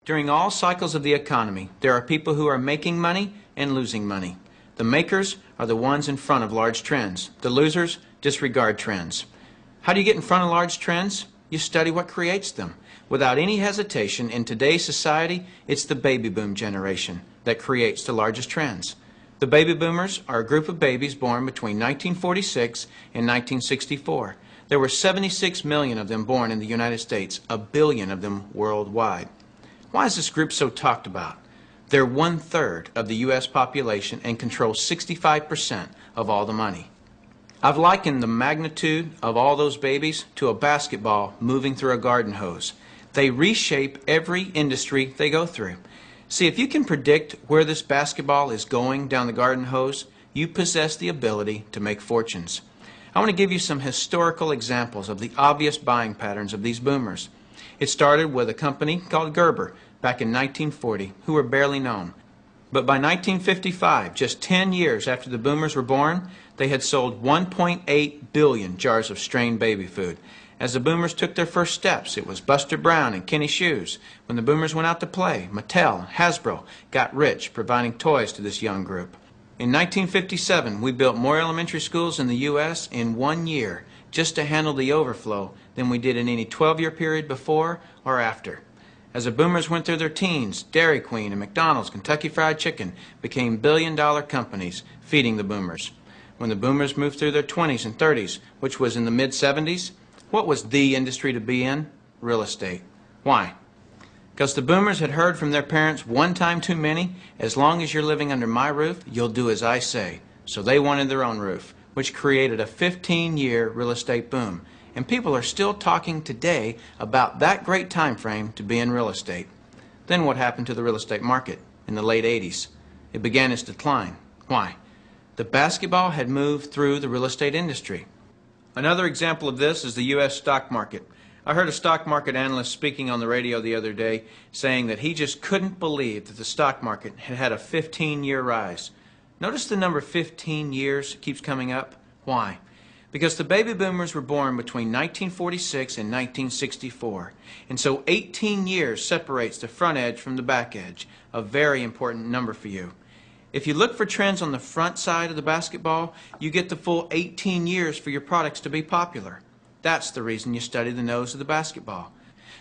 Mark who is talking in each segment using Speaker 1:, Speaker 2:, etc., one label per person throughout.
Speaker 1: During all cycles of the economy, there are people who are making money and losing money. The makers are the ones in front of large trends. The losers disregard trends. How do you get in front of large trends? You study what creates them. Without any hesitation, in today's society, it's the baby boom generation that creates the largest trends. The baby boomers are a group of babies born between 1946 and 1964. There were 76 million of them born in the United States, a billion of them worldwide. Why is this group so talked about? They're 1/3 of the U.S. population and control 65% of all the money. I've likened the magnitude of all those babies to a basketball moving through a garden hose. They reshape every industry they go through. See, if you can predict where this basketball is going down the garden hose, you possess the ability to make fortunes. I want to give you some historical examples of the obvious buying patterns of these boomers. It started with a company called Gerber back in 1940, who were barely known. But by 1955, just 10 years after the boomers were born, they had sold 1.8 billion jars of strained baby food. As the boomers took their first steps, it was Buster Brown and Kenny Shoes. When the boomers went out to play, Mattel and Hasbro got rich providing toys to this young group. In 1957, we built more elementary schools in the U.S. in 1 year just to handle the overflow than we did in any 12-year period before or after. As the boomers went through their teens, Dairy Queen and McDonald's, Kentucky Fried Chicken became billion-dollar companies feeding the boomers. When the boomers moved through their 20s and 30s, which was in the mid-70s, what was the industry to be in? Real estate. Why? Because the boomers had heard from their parents one time too many, as long as you're living under my roof, you'll do as I say. So they wanted their own roof, which created a 15-year real estate boom. And people are still talking today about that great time frame to be in real estate. Then what happened to the real estate market in the late 80s? It began its decline. Why? The basketball had moved through the real estate industry. Another example of this is the U.S. stock market. I heard a stock market analyst speaking on the radio the other day saying that he just couldn't believe that the stock market had had a 15-year rise. Notice the number 15 years keeps coming up. Why? Because the baby boomers were born between 1946 and 1964. And so 18 years separates the front edge from the back edge, a very important number for you. If you look for trends on the front side of the basketball, you get the full 18 years for your products to be popular. That's the reason you study the nose of the basketball.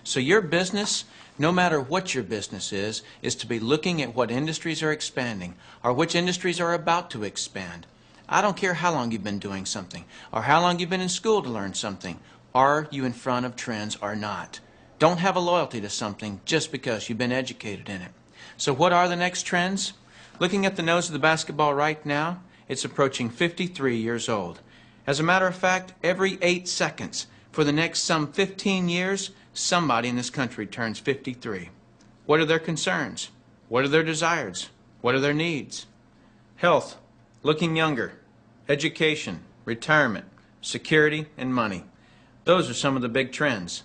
Speaker 1: So your business, no matter what your business is to be looking at what industries are expanding or which industries are about to expand. I don't care how long you've been doing something or how long you've been in school to learn something. Are you in front of trends or not? Don't have a loyalty to something just because you've been educated in it. So what are the next trends? Looking at the nose of the basketball right now, it's approaching 53 years old. As a matter of fact, every 8 seconds for the next some 15 years, somebody in this country turns 53. What are their concerns? What are their desires? What are their needs? Health, looking younger, education, retirement, security, and money. Those are some of the big trends.